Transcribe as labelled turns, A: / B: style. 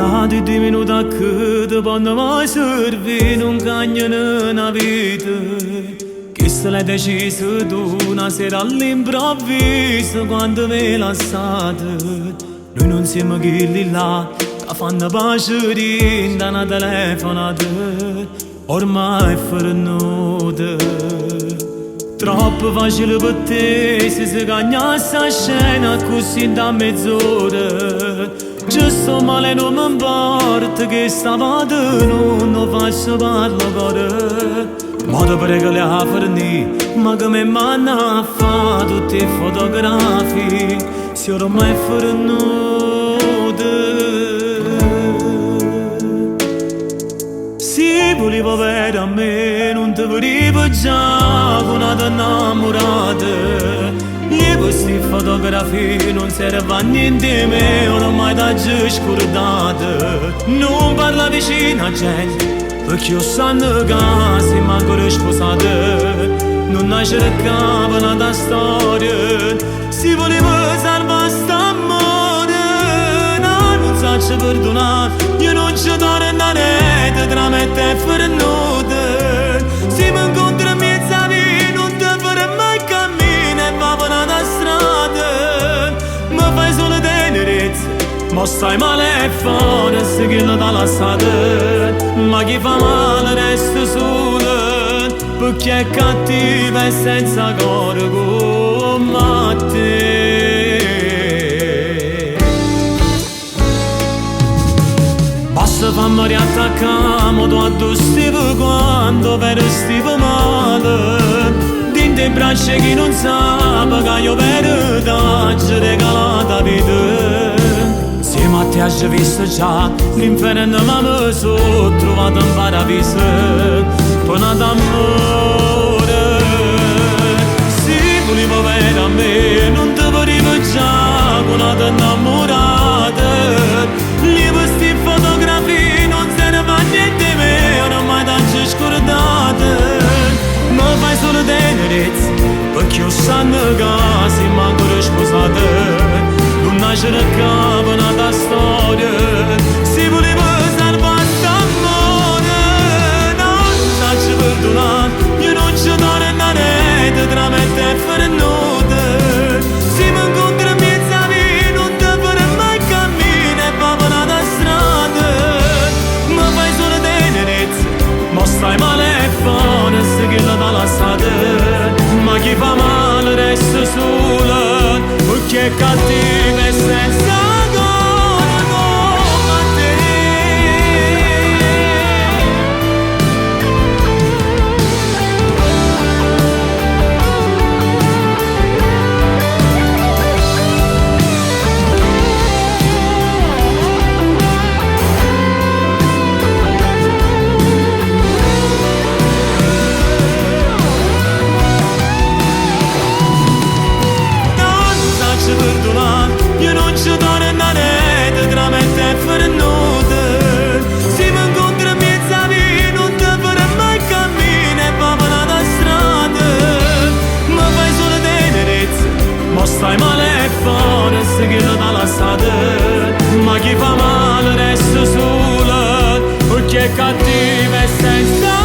A: Nadi diminuta cât quando mai servi non cagnano una vita. Che se l'hai deciso tu una sera all'improvviso quando me lasciate. Noi non siamo quelli là che fanno pace da una telefonata. Ormai è fornuta. Troppo facile per te se si cagnasse a scena così da mezz'ora. Giusto male non mi importa che stavolta non faccio parlo ancora. Ma ti prego le a fornì, ma che mi manna a fa tutti i fotografi se ormai è fornuta. Se volevo avere a me non ti volevo già con una innamorata. E queste fotografie non servono a niente me, ormai da già scordate. Non parla vicino a gente, perché io sanno che siamo ancora sposate. Non nasce capo una storia, si voleva salvare st'amore. No, non so perdonare, io non ci torno a rete tra me e te fornuta. Se mi incontri in mezzo a me non ti farò mai camminare, ma per una strada mi fai solo tenerezza. Ma stai male e fuori se che la dà lasciata. Ma chi fa male resta solo, perché è cattiva e senza cuore come te. Basta fammi riattaccare, tu addosso quando per stivo male. Dinte in braccia chi non sa, che io verità ci regalata vita. Se ma ti hai visto già, l'inferno mi sono trovato in paradiso, buona d'amore. Se volevo avere a me, non ti volevo già, buona innamorata. Le queste fotografie non servono a niente me, ormai da già scordate. Mi fai solo tenerezza, perché io sanno che siamo ancora sposate. Non nasce da capo una storia, se volevo salvare st'amore. Non faccio perdonare, io non ci torno a rete tra me e te fornuta. Se mi incontri in mezzo a me non ti farò mai camminare, proprio una strada. Mi fai solo tenerezza, ma stai male e fuori se che la dà lasciata. Ma chi fa male resta sola, perché è cattiva e senza cuore come te. Io non ci torno a rete tra me e te fornuta. Se mi incontri in mezzo a me non ti farò mai camminare, proprio una strada. Mi fai solo tenerezza, ma stai male e fuori se che la dà lasciata. Ma chi fa male resta sola, perché è cattiva e senza